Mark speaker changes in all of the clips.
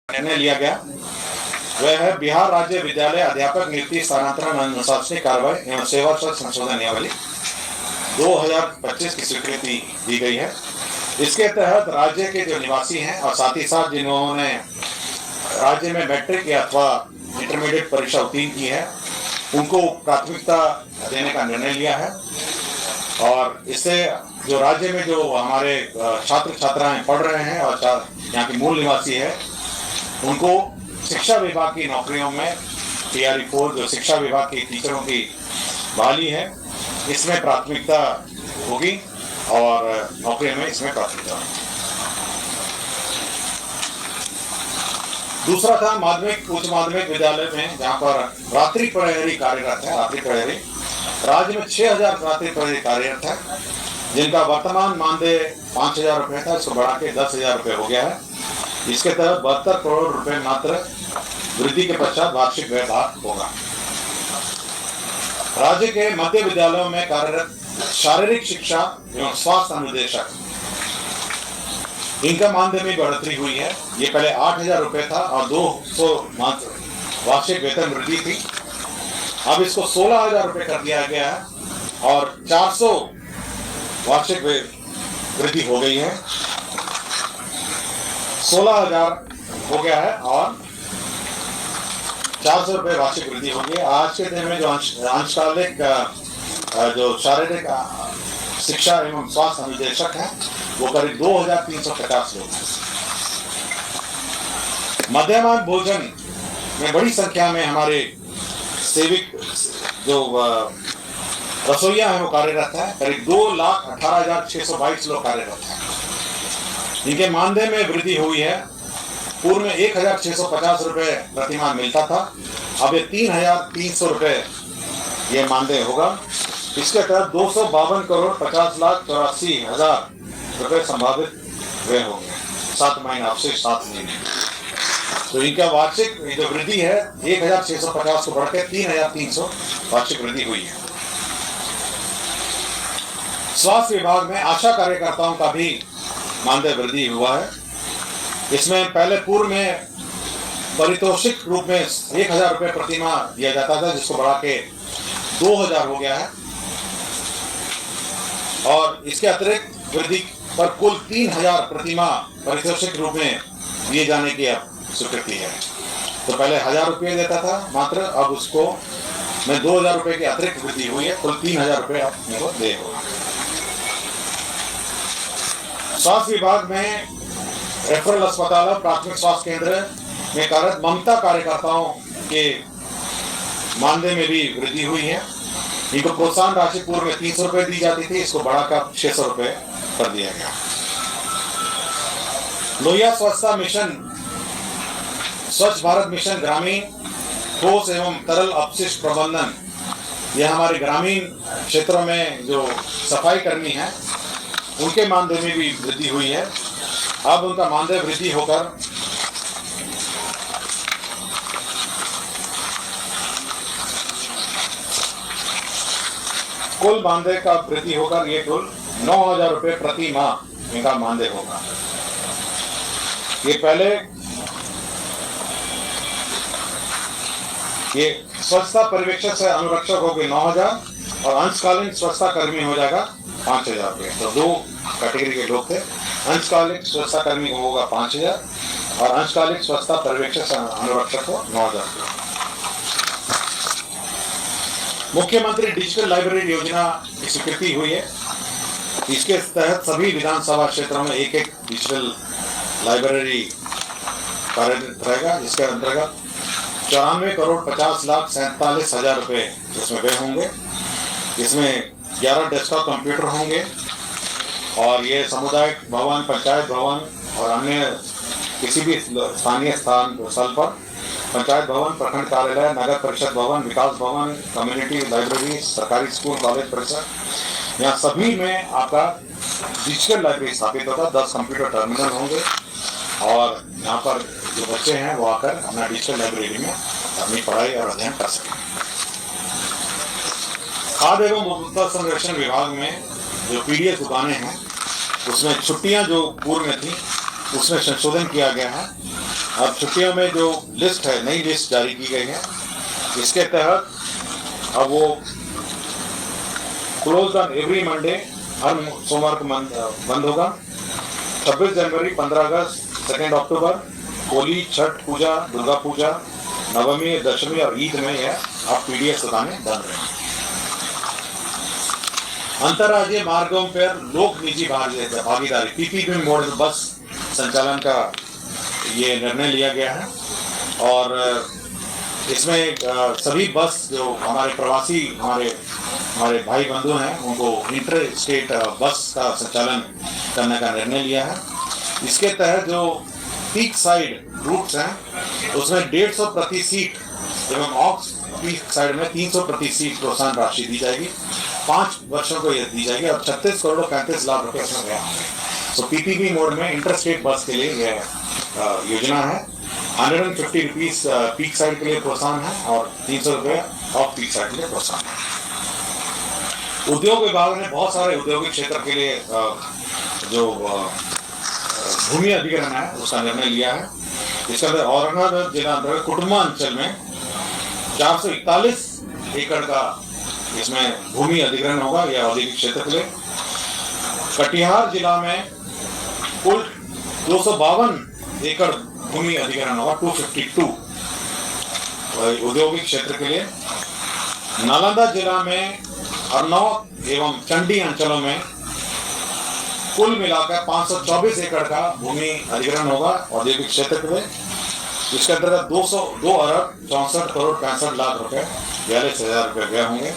Speaker 1: निर्णय लिया गया वह है बिहार राज्य विद्यालय अध्यापक नियुक्ति स्थानांतरण अनुशासनिक कार्रवाई एवं सेवा संशोधन नियमावली 2025 की स्वीकृति दी गई है। इसके तहत राज्य के जो निवासी हैं और साथ ही साथ जिन्होंने राज्य में मैट्रिक या अथवा इंटरमीडिएट परीक्षा उत्तीर्ण की है उनको प्राथमिकता देने का निर्णय लिया है। और इससे जो राज्य में जो हमारे छात्र छात्राएं पढ़ रहे हैं और यहाँ के मूल निवासी है उनको शिक्षा विभाग की नौकरियों में TRE-4 जो शिक्षा विभाग के टीचरों की बहाली है इसमें प्राथमिकता होगी और नौकरियों में इसमें प्राथमिकता होगी। दूसरा था माध्यमिक उच्च माध्यमिक विद्यालय में जहाँ पर रात्रि प्रहरी कार्यरत है। रात्रि प्रहरी राज्य में 6000 रात्रि प्रहरी कार्यरत है जिनका वर्तमान मानदेय 5000 रुपये था, इसको बढ़ा के 10,000 रुपये हो गया है। इसके तहत 72 करोड़ रुपए मात्र वृद्धि के पश्चात वार्षिक व्यय होगा। राज्य के मध्य विद्यालयों में कार्यरत शारीरिक शिक्षा एवं स्वास्थ्य अनुदेशक इनका मानदेय में बढ़ोतरी हुई है। ये पहले 8,000 रुपए था और 200 मात्र वार्षिक वेतन वृद्धि थी। अब इसको 16,000 रुपए कर दिया गया है और 400 वार्षिक वृद्धि हो गई है। 16,000 हो गया है और 400 रुपये वार्षिक वृद्धि होगी। आज के दिन में जो अंशकालिक जो शारीरिक शिक्षा एवं स्वास्थ्य अनुदेशक हैं वो करीब 2,350 लोग हैं। मध्याह्न भोजन में बड़ी संख्या में हमारे सेविक जो रसोइया हैं वो कार्यरत है। करीब 2,18,622 लोग कार्यरत हैं। इनके मानदेय में वृद्धि हुई है। पूर्व में 1,650 रुपये प्रतिमाह मिलता था, अब ये 3,300 रुपये ये मानदेय होगा। इसके तहत 252 करोड़ 50,84,000 रुपये संभावित व्यय होंगे 7 महीने से 7 महीने। तो इनका वार्षिक जो वृद्धि है 1,650 को बढ़ के 3,300 वार्षिक वृद्धि हुई है। स्वास्थ्य विभाग में आशा कार्यकर्ताओं का भी मानदेय वृद्धि हुआ है। इसमें पहले पूर्व में पारितोषिक रूप में 1,000 रुपये प्रतिमाह दिया जाता था जिसको बढ़ा के 2,000 हो गया है और इसके अतिरिक्त वृद्धि पर कुल 3,000 प्रतिमाह पारितोषिक रूप में दिए जाने की स्वीकृति है। तो पहले 1,000 रुपये देता था मात्र, अब उसको में 2,000 रुपये की अतिरिक्त वृद्धि हुई है, कुल 3,000 रुपये अपने को दे होगा। स्वास्थ्य विभाग में रेफरल अस्पताल और प्राथमिक स्वास्थ्य केंद्र में कार्यरत ममता कार्यकर्ताओं के मानदेय में भी वृद्धि हुई है। इनको प्रोत्साहन राशि पूर्व में 300 रुपये दी जाती थी, इसको बढ़ाकर 600 रुपये कर दिया गया। लोहिया स्वच्छता मिशन स्वच्छ भारत मिशन ग्रामीण ठोस एवं तरल अपशिष्ट प्रबंधन, यह हमारे ग्रामीण क्षेत्रों में जो सफाई कर्मी हैं उनके मानदेय में भी वृद्धि हुई है। अब उनका मानदेय वृद्धि होकर कुल मानदेय का वृद्धि होकर ये कुल 9,000 रुपये प्रति माह इनका मानदेय होगा। ये पहले ये स्वच्छता पर्यवेक्षक से अनुरक्षक हो गए 9,000 और अंशकालीन स्वच्छता कर्मी हो जाएगा 5,000 रुपये। तो 2 कैटेगरी के लोग थे। अंशकालिक स्वच्छता कर्मी को होगा 5,000 और अंशकालिक स्वच्छता पर्यवेक्षक अनुरक्षक को 9,000 रुपये। मुख्यमंत्री डिजिटल लाइब्रेरी योजना की स्वीकृति हुई है। इसके तहत सभी विधानसभा क्षेत्रों में एक डिजिटल लाइब्रेरी कार्यरत रहेगा। इसके अंतर्गत 94 करोड़ 50,47,000 रुपये इसमें व्यय होंगे। इसमें 11 डेस्कटॉप कंप्यूटर होंगे और ये सामुदायिक भवन, पंचायत भवन और अन्य किसी भी स्थानीय स्थल पर पंचायत भवन, प्रखंड कार्यालय, नगर परिषद भवन, विकास भवन, कम्युनिटी लाइब्रेरी, सरकारी स्कूल, कॉलेज परिसर, यहाँ सभी में आपका डिजिटल लाइब्रेरी स्थापित होगा। 10 कंप्यूटर टर्मिनल होंगे और यहाँ पर जो बच्चे हैं वो आकर अपना डिजिटल लाइब्रेरी में अपनी पढ़ाई और अध्ययन कर सकें। खाद्य एवं उपभोक्ता संरक्षण विभाग में जो पीडीएस दुकानें हैं उसमें छुट्टियां जो पूर्व में थी उसमें संशोधन किया गया है अब छुट्टियों में जो लिस्ट है, नई लिस्ट जारी की गई है, इसके तहत अब वो क्लोज ऑन एवरी मंडे, हर सोमवार को बंद होगा। 26 जनवरी, 15 अगस्त, 2 अक्टूबर, होली, छठ पूजा, दुर्गा पूजा, नवमी, दशमी और ईद में यह आप पीडीएस दुकानें बंद रहेंगी। अंतर्राज्यीय मार्गों पर लोक निजी भागीदारी पीपीपी मोड में बस संचालन का ये निर्णय लिया गया है और इसमें सभी बस जो हमारे प्रवासी हमारे भाई बंधु हैं उनको इंटर स्टेट बस का संचालन करने का निर्णय लिया है। इसके तहत जो पीक साइड रूट्स हैं उसमें 150 प्रति सीट एवं ऑफ पीक साइड में 300 प्रति सीट प्रोत्साहन राशि दी जाएगी। 5 वर्षों को यह दी जाएगी और 36 करोड़ 35 लाख रुपए इसमें गया है। तो पीपीपी मोड में इंटर स्टेट बस के लिए यह योजना है। 150 रुपीज पीक साइड के लिए प्रोत्साहन है और 300 रुपये ऑफ पीक साइड के लिए प्रोत्साहन है। उद्योग विभाग ने बहुत सारे औद्योगिक क्षेत्र के लिए जो भूमि अधिग्रहण है उसका निर्णय लिया है। इसके अंदर औरंगाबाद जिला अंतर्गत कुटुम्बा अंचल में 441 एकड़ का इसमें भूमि अधिग्रहण होगा यह औद्योगिक क्षेत्र के लिए। कटिहार जिला में कुल 252 एकड़ भूमि अधिग्रहण होगा, 252 औद्योगिक क्षेत्र के लिए। नालंदा जिला में हरनौत एवं चंडी अंचलों में कुल मिलाकर 524 एकड़ का भूमि अधिग्रहण होगा औद्योगिक क्षेत्र के लिए। इसके अंतर्गत 2 अरब 64 करोड़ 65 लाख रुपए 42,000 रुपए व्यय होंगे।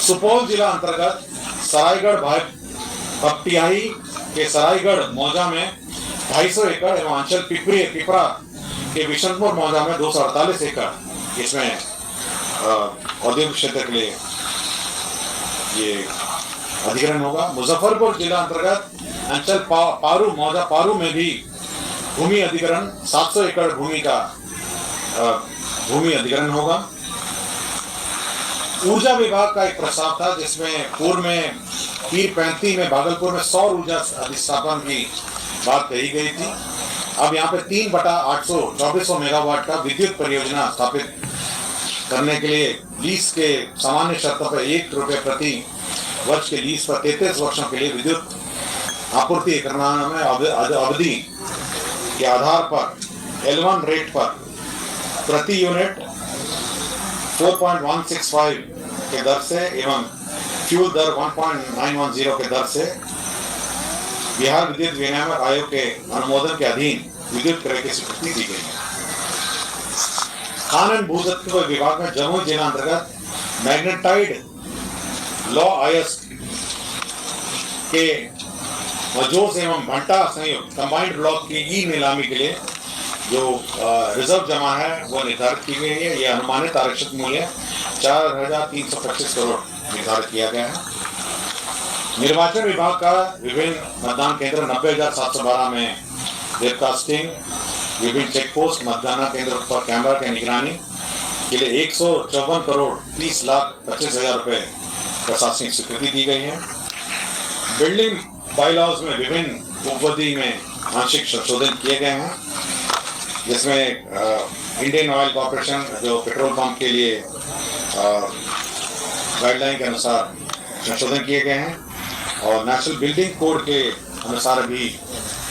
Speaker 1: सुपौल जिला अंतर्गत सरायगढ़ भपटियाही के सरायगढ़ मौजा में 250 एकड़ एवं अंचल पिपरा के बिशनपुर मौजा में 248 एकड़ इसमें औद्योगिक क्षेत्र के लिए ये अधिग्रहण होगा। मुजफ्फरपुर जिला अंतर्गत अंचल पारू मौजा पारू में भी भूमि अधिग्रहण 700 एकड़ भूमि का भूमि अधिग्रहण होगा। ऊर्जा विभाग का एक प्रस्ताव था जिसमें पूर्व में पीर 35 में भागलपुर में सौर ऊर्जा अधिष्ठापन की बात कही गई थी। अब यहाँ पे 3/800 2400 मेगावाट का विद्युत परियोजना स्थापित करने के लिए लीज के सामान्य शर्तों पर 1 रुपये प्रति वर्ष के लीज पर 33 वर्षों के लिए विद्युत आपूर्ति करना में अवधि के आधार पर L1 रेट पर प्रति यूनिट 4.165 के दर से एवं फ्यूल दर 1.910 के दर से बिहार विद्युत विनियामक आयोग के अनुमोदन के अधीन विद्युत क्रय की स्वीकृति दी गई है। खान एवं भूतत्व विभाग में जमुई जिला अंतर्गत मैग्नेटाइड लॉ आयस के मजोस एवं भंटा संयुक्त कंबाइंड ब्लॉक की ई नीलामी के लिए जो रिजर्व जमा है वो निर्धारित की गई है। यह अनुमानित आरक्षित मूल्य 4,325 करोड़ निर्धारित किया गया है। निर्वाचन विभाग का विभिन्न मतदान केंद्र 90,712 में वेबकास्टिंग, विभिन्न चेक पोस्ट मतदान केंद्र पर कैमरा की निगरानी के लिए 154 करोड़ 30 लाख 25,000 रुपए प्रशासनिक स्वीकृति दी गई है। बिल्डिंग बाईलॉज में विभिन्न उपविधि में आंशिक संशोधन किए गए हैं जिसमें इंडियन ऑयल कॉर्पोरेशन जो पेट्रोल पंप के लिए गाइडलाइन के अनुसार संशोधन किए गए हैं और नेशनल बिल्डिंग कोड के अनुसार भी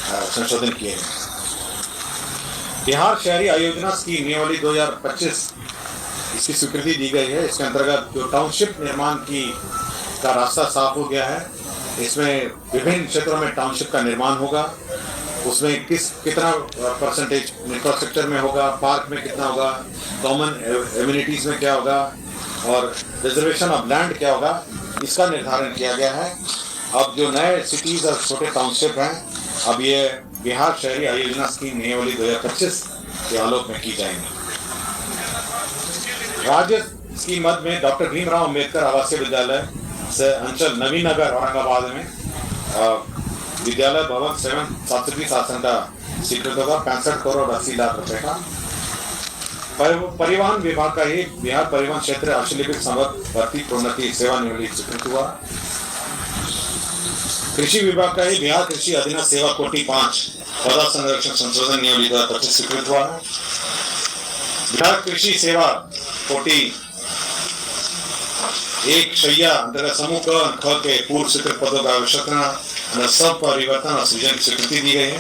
Speaker 1: संशोधन किए गए। बिहार शहरी आयोजना स्कीम नियमावली 2025 इसकी स्वीकृति दी गई है। इसके अंतर्गत जो टाउनशिप निर्माण का रास्ता साफ हो गया है। इसमें विभिन्न क्षेत्रों में टाउनशिप का निर्माण होगा। उसमें कितना परसेंटेज इंफ्रास्ट्रक्चर में होगा, पार्क में कितना होगा, कॉमन एम्यूनिटीज में क्या होगा और रिजर्वेशन ऑफ लैंड क्या होगा, इसका निर्धारण किया गया है। अब जो नए सिटीज और छोटे टाउनशिप हैं अब ये बिहार शहरी आयोजना स्कीम नियमावली 2025 के आलोक में की जाएंगी। राज्य स्कीम मद में डॉक्टर भीमराव अंबेडकर आवासीय विद्यालय से अंचल नवीन नगर औरंगाबाद में विद्यालय भवन 720 आसन का स्वीकृत होगा। 65 करोड़ 80 लाख रुपए का। परिवहन विभाग का ही बिहार परिवहन क्षेत्र अशुलिपिक संवर्ग भर्ती प्रोन्नति सेवा निवृत्ति स्वीकृत हुआ। कृषि विभाग का ही बिहार कृषि अधीनस्थ सेवा कोटि 5 पौधा संरक्षण संशोधन नियमावली 25 स्वीकृत हुआ है। बिहार कृषि सेवा कोटि एक शैया अंतर्गत समूह क ख के पूर्व स्वीकृत पदों का आवश्यकता सब परिवर्तन और सृजन की स्वीकृति दी गई है।